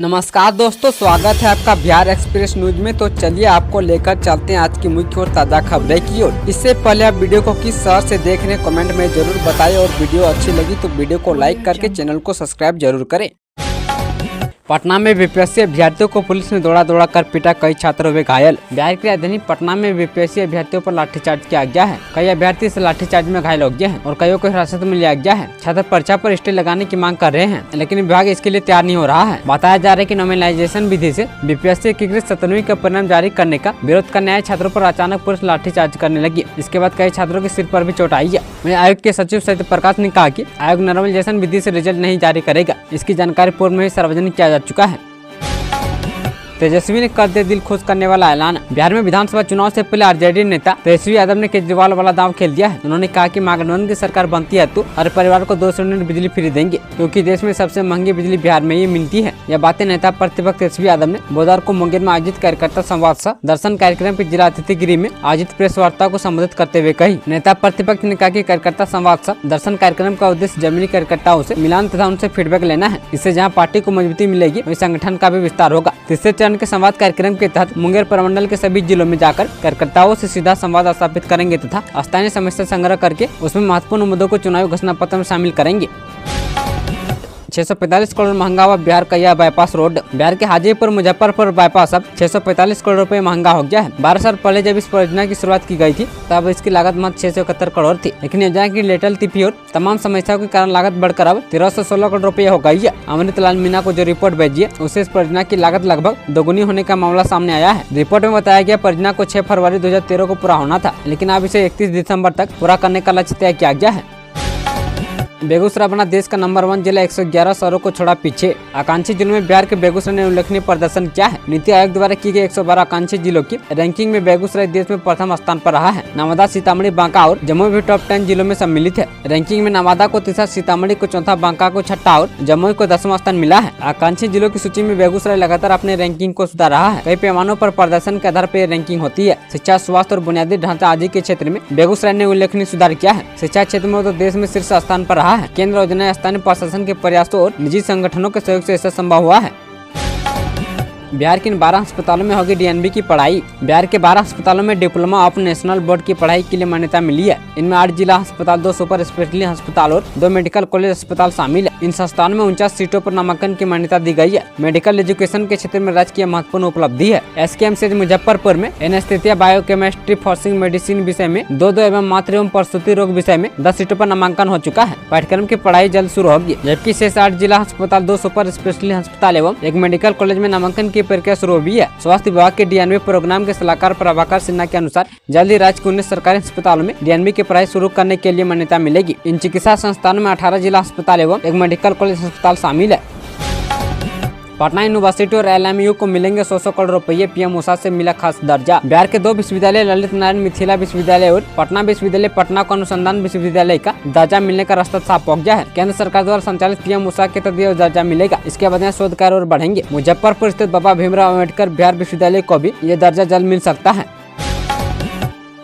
नमस्कार दोस्तों, स्वागत है आपका बिहार एक्सप्रेस न्यूज में। तो चलिए आपको लेकर चलते हैं आज की मुख्य और ताज़ा खबरें की ओर। इससे पहले आप वीडियो को किस शहर से देख रहे हैं कमेंट में जरूर बताएं और वीडियो अच्छी लगी तो वीडियो को लाइक करके चैनल को सब्सक्राइब जरूर करें। पटना में बीपीएससी अभ्यर्थियों को पुलिस ने दौड़ा कर पीटा, कई छात्र हुए घायल। बिहार की राजधानी पटना में बीपीएससी अभ्यर्थियों पर लाठीचार्ज किया गया है। कई अभ्यर्थी इस लाठीचार्ज में घायल हो गए हैं और कईयों को हिरासत में लिया गया है। छात्र परीक्षा पर स्टे लगाने की मांग कर रहे हैं, लेकिन विभाग इसके लिए तैयार नहीं हो रहा है। बताया जा रहा है कि नॉमिनलाइजेशन विधि से बीपीएससी एकीकृत 7वीं का परिणाम जारी करने का विरोध करने आए छात्रों पर अचानक पुलिस लाठीचार्ज करने लगी। इसके बाद कई छात्रों के सिर पर भी चोट आई है। वहीं आयोग के सचिव सत्य प्रकाश ने कहा कि आयोग नॉमिनलाइजेशन विधि से रिजल्ट नहीं जारी करेगा। इसकी जानकारी पूर्व में ही सार्वजनिक किया जा चुका है। तेजस्वी ने कर दिया दिल खुश करने वाला ऐलान। बिहार में विधानसभा चुनाव से पहले आरजेडी नेता तेजस्वी यादव ने केजरीवाल वाला दांव खेल दिया है। उन्होंने कहा कि महागठबंधन की सरकार बनती है तो हर परिवार को 200 यूनिट बिजली फ्री देंगे, क्योंकि देश में सबसे महंगी बिजली बिहार में ही मिलती है। यह बातें नेता प्रतिपक्ष तेजस्वी यादव ने बुधवार को मुंगेर में आयोजित कार्यकर्ता संवाद सह दर्शन कार्यक्रम की जिला अतिथि गृह में आयोजित प्रेस वार्ता को संबोधित करते हुए कही। नेता प्रतिपक्ष ने कहा कि कार्यकर्ता संवाद सह दर्शन कार्यक्रम का उद्देश्य जमीनी कार्यकर्ताओं से मिलान तथा उनसे फीडबैक लेना है। इससे जहाँ पार्टी को मजबूती मिलेगी वही संगठन का भी विस्तार होगा। तीसरे चरण के संवाद कार्यक्रम के तहत मुंगेर प्रमंडल के सभी जिलों में जाकर कार्यकर्ताओं से सीधा संवाद स्थापित करेंगे तथा स्थानीय समस्या संग्रह करके उसमें महत्वपूर्ण मुद्दों को चुनावी घोषणा पत्र में शामिल करेंगे। 645 करोड़ महंगा हुआ बिहार का यह बाईपास रोड। बिहार के हाजीपुर मुजफ्फरपुर बाईपास अब 645 करोड़ रुपए महंगा हो गया है। 12 साल पहले जब इस परियोजना की शुरुआत की गई थी तब इसकी लागत मात्र 671 करोड़ थी, लेकिन योजना की लेटल तिथि और तमाम समस्याओं के कारण लागत बढ़कर अब 1316 करोड़ रुपए हो गई है। अमृतलाल मीणा को जो रिपोर्ट भेजी है उससे इस परियोजना की लागत लगभग दोगुनी होने का मामला सामने आया है। रिपोर्ट में बताया गया परियोजना को 6 फरवरी 2013 को पूरा होना था, लेकिन अब इसे 31 दिसंबर तक पूरा करने का लक्ष्य तय किया गया है। बेगूसराय बना देश का नंबर 1 जिला, 111 शहरों को छोड़ा पीछे। आकांक्षी जिलों में बिहार के बेगूसराय ने उल्लेखनीय प्रदर्शन किया है। नीति आयोग द्वारा की गई 112 आकांक्षी जिलों की रैंकिंग में बेगूसराय देश में प्रथम स्थान पर रहा है। नवादा, सीतामढ़ी, बांका और जमुई भी टॉप 10 जिलों में सम्मिलित है। रैंकिंग में नवादा को तीसरा, सीतामढ़ी को चौथा, बांका को छठा और जमुई को 10वां स्थान मिला है। आकांक्षी जिलों की सूची में बेगूसराय लगातार अपने रैंकिंग को सुधार रहा है। कई पैमानों पर प्रदर्शन के आधार पर रैंकिंग होती है। शिक्षा, स्वास्थ्य और बुनियादी ढांचा आदि के क्षेत्र में बेगूसराय ने उल्लेखनीय सुधार किया है। शिक्षा क्षेत्र में तो देश में शीर्ष स्थान पर रहा है। केंद्र योजना, स्थानीय प्रशासन के प्रयासों और निजी संगठनों के सहयोग से ऐसा संभव हुआ है। बिहार के इन 12 अस्पतालों में होगी डीएनबी की पढ़ाई। बिहार के 12 अस्पतालों में डिप्लोमा ऑफ नेशनल बोर्ड की पढ़ाई के लिए मान्यता मिली है। इनमें 8 जिला अस्पताल, 2 सुपर स्पेशलिटी अस्पताल और 2 मेडिकल कॉलेज अस्पताल शामिल है। इन संस्थानों में 49 सीटों पर नामांकन की मान्यता दी गई है। मेडिकल एजुकेशन के क्षेत्र में राज्य की महत्वपूर्ण उपलब्धि है। एसकेएमसीएच मुजफ्फरपुर में एनेस्थेसिया, बायोकेमिस्ट्री, फॉर्सिंग मेडिसिन विषय में 2 एवं मातृ एवं प्रसूति रोग विषय में 10 सीटों पर नामांकन हो चुका है। पाठ्यक्रम की पढ़ाई जल्द शुरू होगी, जबकि शेष 8 जिला अस्पताल, 2 सुपर स्पेशलिटी अस्पताल एवं 1 मेडिकल कॉलेज में नामांकन की प्रक्रिया शुरू हुई है। स्वास्थ्य विभाग के डीएनबी प्रोग्राम के सलाहकार प्रभाकर सिन्हा के अनुसार जल्द ही राज्य के 19 सरकारी अस्पतालों में डीएनबी की पढ़ाई शुरू करने के लिए मान्यता मिलेगी। इन चिकित्सा संस्थानों में 18 जिला अस्पताल एवं 1 मेडिकल कॉलेज अस्पताल शामिल है। पटना यूनिवर्सिटी और एलएमयू को मिलेंगे 100 करोड़ रुपये, पीएम ऊषा से मिला खास दर्जा। बिहार के 2 विश्वविद्यालय, ललित नारायण मिथिला विश्वविद्यालय और पटना विश्वविद्यालय पटना को अनुसंधान विश्वविद्यालय का दर्जा मिलने का रास्ता साफ हो गया है। केंद्र सरकार द्वारा संचालित पीएम ऊषा के तहत यह दर्जा मिलेगा। इसके बाद यहाँ शोध कार्य और बढ़ेंगे। मुजफ्फरपुर स्थित बाबा भीमराव अम्बेडकर बिहार विश्वविद्यालय को भी यह दर्जा जल्द मिल सकता है।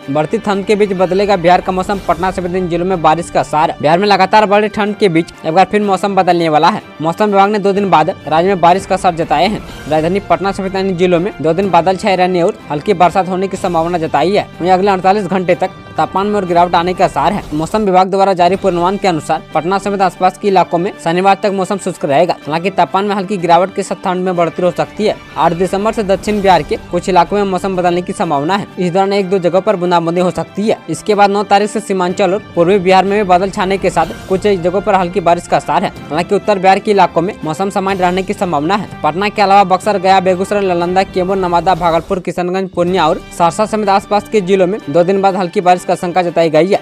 बढ़ती ठंड के बीच बदलेगा बिहार का मौसम, पटना समेत इन जिलों में बारिश का असर। बिहार में लगातार बढ़ी ठंड के बीच एक बार फिर मौसम बदलने वाला है। मौसम विभाग ने 2 दिन बाद राज्य में बारिश का असर जताए हैं। राजधानी पटना समेत इन जिलों में 2 दिन बादल छाए रहने और हल्की बरसात होने की संभावना जताई है। वहीं अगले 48 घंटे तक तापमान में और गिरावट आने का असर है। मौसम विभाग द्वारा जारी पूर्वानुमान के अनुसार पटना समेत आसपास के इलाकों में शनिवार तक मौसम शुष्क रहेगा। हालांकि तापमान में हल्की गिरावट के साथ ठंड में बढ़ोतरी हो सकती है। 8 दिसंबर से दक्षिण बिहार के कुछ इलाकों में मौसम बदलने की संभावना है। इस दौरान 1-2 जगहों पर बूंदाबांदी हो सकती है। इसके बाद 9 तारीख से सीमांचल और पूर्वी बिहार में भी बादल छाने के साथ कुछ जगहों पर हल्की बारिश का असर है। हालांकि उत्तर बिहार के इलाकों में मौसम सामान्य रहने की संभावना है। पटना के अलावा बक्सर, गया, बेगूसराय, नालंदा, कैमूर, नवादा, भागलपुर, किशनगंज, पूर्णिया और सहरसा समेत आसपास के जिलों में 2 दिन बाद हल्की बारिश का आशंका जताई गई है।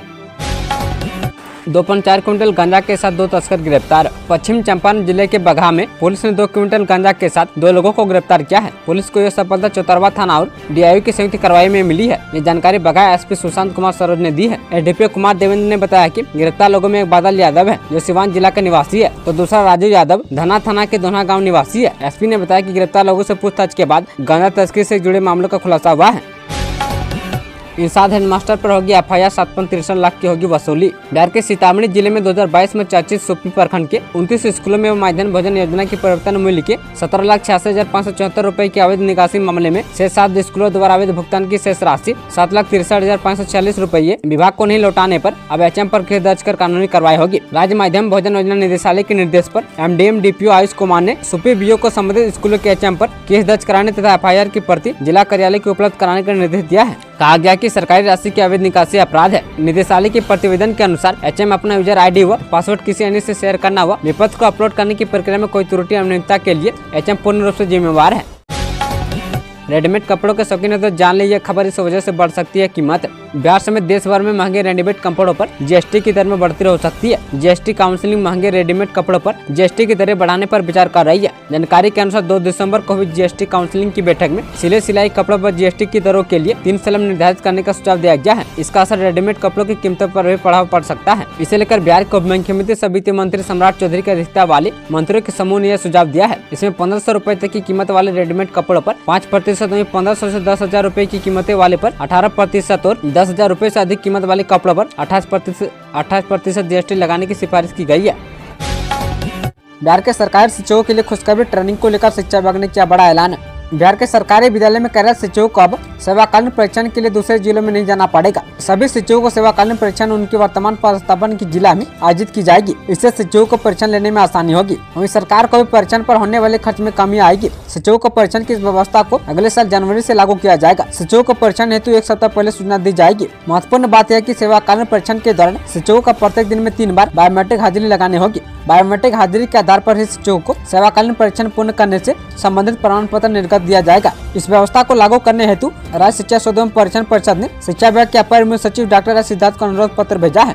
2.4 क्विंटल गांजा के साथ 2 तस्कर गिरफ्तार। पश्चिम चंपारण जिले के बगहा में पुलिस ने 2 क्विंटल गांजा के साथ 2 लोगों को गिरफ्तार किया है। पुलिस को यह सफलता चौतरवा थाना और डीआईयू की संयुक्त कार्रवाई में मिली है। ये जानकारी बगहा एसपी सुशांत कुमार सरोज ने दी है। एसडीपीओ कुमार देवेंद्र ने बताया कि गिरफ्तार लोगों में एक बादल यादव है जो सिवान जिला का निवासी है, तो दूसरा राजू यादव धना थाना के दोना गाँव निवासी है। एसपी ने बताया कि गिरफ्तार लोगों से पूछताछ के बाद गांजा तस्करी से जुड़े मामलों का खुलासा हुआ है। इन 7 हेडमास्टर पर होगी FIR, 7.63 लाख की होगी वसूली। बिहार के सीतामढ़ी जिले में 2022 में चर्चित सुप्पी प्रखंड के 29 स्कूलों में मध्याह्न भोजन योजना की परिवर्तन मूल्य के 17,86,574 रुपए की अवैध निकासी मामले में शेष 7 स्कूलों द्वारा अवैध भुगतान की शेष राशि 7,63,546 रुपये विभाग को नहीं लौटाने पर अब HM पर केस दर्ज कर कानूनी कार्रवाई होगी। राज्य मध्याह्न भोजन योजना निदेशालय के निर्देश पर MDM DPO आयुष कुमार ने सुप्पी BO को संबंधित स्कूलों के HM पर केस दर्ज कराने तथा FIR की प्रति जिला कार्यालय को उपलब्ध कराने का निर्देश दिया है। कहा गया कि सरकारी राशि की अवैध निकासी अपराध है। निदेशालय के प्रतिवेदन के अनुसार HM अपना यूजर ID व पासवर्ड किसी अन्य से शेयर करना व विपत्र को अपलोड करने की प्रक्रिया में कोई त्रुटि अनियमितता के लिए HM पूर्ण रूप से जिम्मेवार है। रेडीमेड कपड़ों के शौकीन है तो जान ली यह खबर, इस वजह से बढ़ सकती है कीमत। बिहार समेत देश भर में महंगे रेडीमेड कपड़ों पर GST की दर में बढ़ोतरी हो सकती है। GST काउंसिलिंग महंगे रेडीमेड कपड़ों पर GST की दरें बढ़ाने पर विचार कर रही है। जानकारी के अनुसार 2 दिसंबर को हुई GST काउंसिलिंग की बैठक में सिले सिलाई कपड़ों पर GST की दरों के लिए 3 स्लैब निर्धारित करने का सुझाव दिया गया है। इसका असर रेडीमेड कपड़ों की कीमतों पर भी प्रभाव पड़ सकता है। इसे लेकर बिहार के मुख्यमंत्री सह वित्त मंत्री सम्राट चौधरी की अध्यक्षता वाले मंत्रियों के समूह ने यह सुझाव दिया है। इसमें 1500 रुपए तक की कीमत वाले रेडीमेड कपड़ों पर 5% में 1500 से 10,000 रुपए की कीमतें वाले पर 18% और 10,000 रुपए से अधिक कीमत वाले कपड़ों पर 28% GST लगाने की सिफारिश की गई है। बिहार के सरकारी शिक्षकों के लिए खुशखबरी, ट्रेनिंग को लेकर शिक्षा विभाग ने किया बड़ा ऐलान। बिहार के सरकारी विद्यालय में कार्यरत शिक्षकों को अब सेवाकालीन परीक्षण के लिए दूसरे जिलों में नहीं जाना पड़ेगा। सभी शिक्षकों को सेवाकालीन परीक्षण उनके वर्तमान पदस्थापन के जिला में आयोजित की जाएगी। इससे शिक्षकों को परीक्षण लेने में आसानी होगी। वहीं सरकार को भी परीक्षण पर होने वाले खर्च में कमी आएगी। शिक्षकों को परीक्षण की इस व्यवस्था को अगले साल जनवरी से लागू किया जाएगा। शिक्षकों को परीक्षण हेतु 1 सप्ताह पहले सूचना दी जाएगी। महत्वपूर्ण बात यह कि सेवाकालीन परीक्षण के दौरान शिक्षकों का प्रत्येक दिन में 3 बार बायोमेट्रिक हाजिरी लगानी होगी। बायोमेट्रिक हाजिरी के आधार पर ही शिक्षकों को सेवाकालीन परीक्षण पूर्ण करने से संबंधित प्रमाण पत्र निर्गत दिया जाएगा। इस व्यवस्था को लागू करने हेतु राज्य शिक्षा शोध एवं परीक्षण परिषद ने शिक्षा विभाग के अपर मुख्य सचिव डॉक्टर सिद्धार्थ को अनुरोध पत्र भेजा है।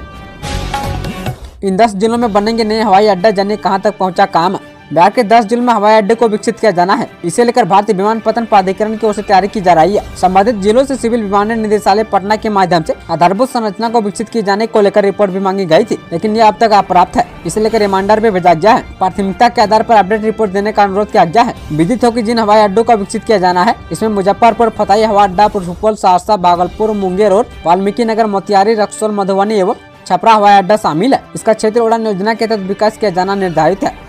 इन 10 जिलों में बनेंगे नए हवाई अड्डा, जानिए कहां तक पहुंचा काम। बिहार के 10 जिलों में हवाई अड्डे को विकसित किया जाना है। इसे लेकर भारतीय विमानपत्तन प्राधिकरण की ओर से तैयारी की जा रही है। संबंधित जिलों से सिविल विमानन निदेशालय पटना के माध्यम से आधारभूत संरचना को विकसित किए जाने को लेकर रिपोर्ट भी मांगी गई थी, लेकिन यह अब तक अपर्याप्त है। इसे लेकर रिमाइंडर भी भेजा गया है। प्राथमिकता के आधार पर अपडेट रिपोर्ट देने का अनुरोध किया गया है। विदित हो कि जिन हवाई अड्डों का विकसित किया जाना है इसमें मुजफ्फरपुर फतेही हवाई अड्डा, सुपौल, सहरसा, भागलपुर, मुंगेर और वाल्मीकि नगर, मोतिहारी, रक्सौल, मधुबनी एवं छपरा हवाई अड्डा शामिल है। इसका क्षेत्रीय उड़ान योजना के तहत विकास किया जाना निर्धारित है।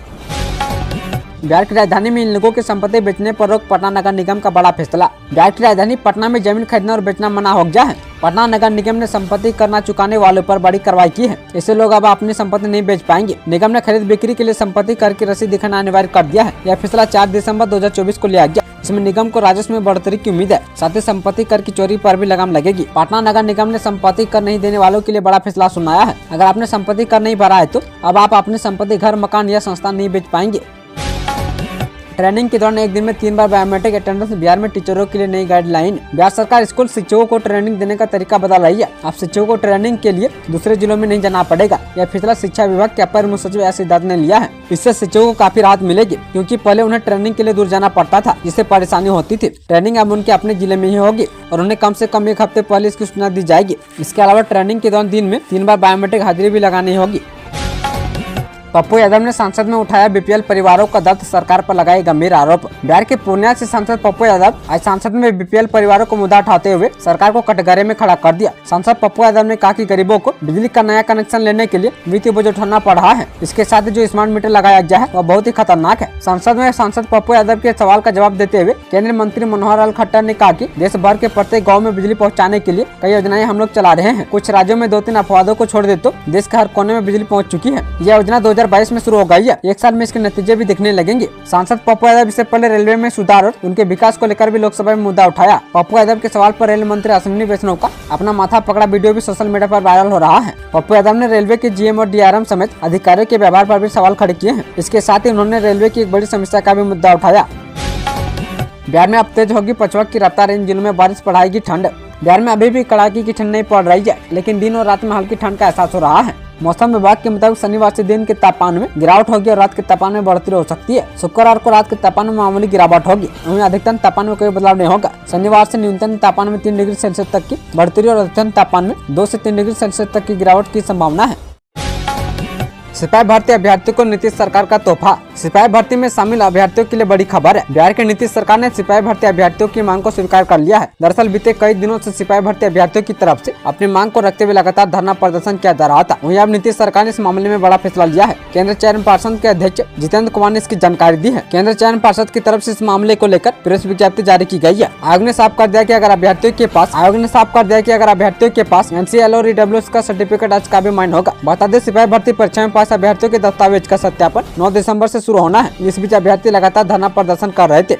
बिहार की राजधानी में इन लोगों की संपत्ति बेचने पर रोक, पटना नगर निगम का बड़ा फैसला। बिहार की राजधानी पटना में जमीन खरीदना और बेचना मना हो गया है। पटना नगर निगम ने संपत्ति कर न चुकाने वालों पर बड़ी कार्रवाई की है। इससे लोग अब अपनी संपत्ति नहीं बेच पाएंगे। निगम ने खरीद बिक्री के लिए संपत्ति कर की रसीद दिखाना अनिवार्य कर दिया है। यह फैसला 4 दिसंबर 2024 को लिया गया। इसमें निगम को राजस्व में बढ़ोतरी की उम्मीद है। साथ ही संपत्ति कर की चोरी पर भी लगाम लगेगी। पटना नगर निगम ने संपत्ति कर नहीं देने वालों के लिए बड़ा फैसला सुनाया है। अगर आपने संपत्ति कर नहीं भरा है तो अब आप अपनी संपत्ति, घर, मकान या संस्थान नहीं बेच पाएंगे। ट्रेनिंग के दौरान एक दिन में 3 बार बायोमेट्रिक अटेंडेंस। बिहार में टीचरों के लिए नई गाइडलाइन। बिहार सरकार स्कूल शिक्षकों को ट्रेनिंग देने का तरीका बदल रही है। अब शिक्षकों को ट्रेनिंग के लिए दूसरे जिलों में नहीं जाना पड़ेगा। यह फैसला शिक्षा विभाग के अपर मुख्य सचिव सिद्धार्थ ने लिया है। इससे शिक्षकों को काफी राहत मिलेगी, क्योंकि पहले उन्हें ट्रेनिंग के लिए दूर जाना पड़ता था, जिससे परेशानी होती थी। ट्रेनिंग अब उनके अपने जिले में ही होगी और उन्हें कम से कम 1 हफ्ते पहले इसकी सूचना दी जाएगी। इसके अलावा ट्रेनिंग के दौरान दिन में 3 बार बायोमेट्रिक हाजिरी भी लगानी होगी। पप्पू यादव ने संसद में उठाया BPL परिवारों का दर्द, सरकार पर लगाए गंभीर आरोप। बिहार के पूर्णिया से सांसद पप्पू यादव आज संसद में BPL परिवारों को मुद्दा उठाते हुए सरकार को कटघरे में खड़ा कर दिया। सांसद पप्पू यादव ने कहा कि गरीबों को बिजली का नया कनेक्शन लेने के लिए वित्तीय बोझ उठाना पड़ रहा है। इसके साथ जो स्मार्ट मीटर लगाया गया है वह बहुत ही खतरनाक है। संसद में सांसद पप्पू यादव के सवाल का जवाब देते हुए केंद्रीय मंत्री मनोहर लाल खट्टर ने कहा कि देश भर के प्रत्येक गाँव में बिजली पहुँचाने के लिए कई योजनाएं हम लोग चला रहे हैं। कुछ राज्यों में 2-3 अपवादों को छोड़ दे तो देश के हर कोने में बिजली पहुँच चुकी है। यह योजना 2022 में शुरू हो गई। 1 साल में इसके नतीजे भी दिखने लगेंगे। सांसद पप्पू यादव इससे पहले रेलवे में सुधार और उनके विकास को लेकर भी लोकसभा में मुद्दा उठाया। पप्पू यादव के सवाल पर रेल मंत्री अश्विनी वैष्णव का अपना माथा पकड़ा वीडियो भी सोशल मीडिया पर वायरल हो रहा है। पप्पू यादव ने रेलवे के GM और DRM समेत अधिकारियों के व्यवहार पर भी सवाल खड़े किए हैं। इसके साथ ही उन्होंने रेलवे की एक बड़ी समस्या का भी मुद्दा उठाया। बिहार में अब तेज होगी पछुआ की रफ्तार, इन जिलों में बारिश बढ़ाएगी ठंड। बिहार में अभी भी कड़ाके की ठंड नहीं पड़ रही है, लेकिन दिन और रात में हल्की ठंड का एहसास हो रहा है। मौसम विभाग के मुताबिक शनिवार से दिन के तापमान में गिरावट होगी और रात के तापमान में बढ़ोतरी हो सकती है। शुक्रवार को रात के तापमान में मामूली गिरावट होगी। वहीं अधिकतम तापमान में कोई बदलाव नहीं होगा। शनिवार से न्यूनतम तापमान में 3 डिग्री सेल्सियस तक की बढ़ोतरी और अधिकतम तापमान में 2 से 3 डिग्री सेल्सियस तक की गिरावट की संभावना है। सिपाही भर्ती अभ्यर्थियों को नीतीश सरकार का तोहफा। सिपाही भर्ती में शामिल अभ्यर्थियों के लिए बड़ी खबर है। बिहार के नीतीश सरकार ने सिपाही भर्ती अभ्यर्थियों की मांग को स्वीकार कर लिया है। दरअसल बीते कई दिनों से सिपाही भर्ती अभ्यर्थियों की तरफ से अपनी मांग को रखते हुए लगातार धरना प्रदर्शन किया जा रहा था। वहीं अब नीतीश सरकार ने इस मामले में बड़ा फैसला लिया है। केंद्र चयन पर्षद के अध्यक्ष जितेंद्र कुमार ने इसकी जानकारी दी है। केंद्र चयन पर्षद की तरफ से इस मामले को लेकर प्रेस विज्ञप्ति जारी की गई है। आयोग ने साफ कर दिया कि अगर अभ्यर्थियों के पास NCL और EWS का सर्टिफिकेट आज काबिज माइन होगा। बता दें, सिपाही भर्ती परीक्षा में पास अभ्यर्थियों के दस्तावेज का सत्यापन 9 दिसंबर से शुरू होना है। इस बीच अभ्यर्थी लगातार धरना प्रदर्शन कर रहे थे।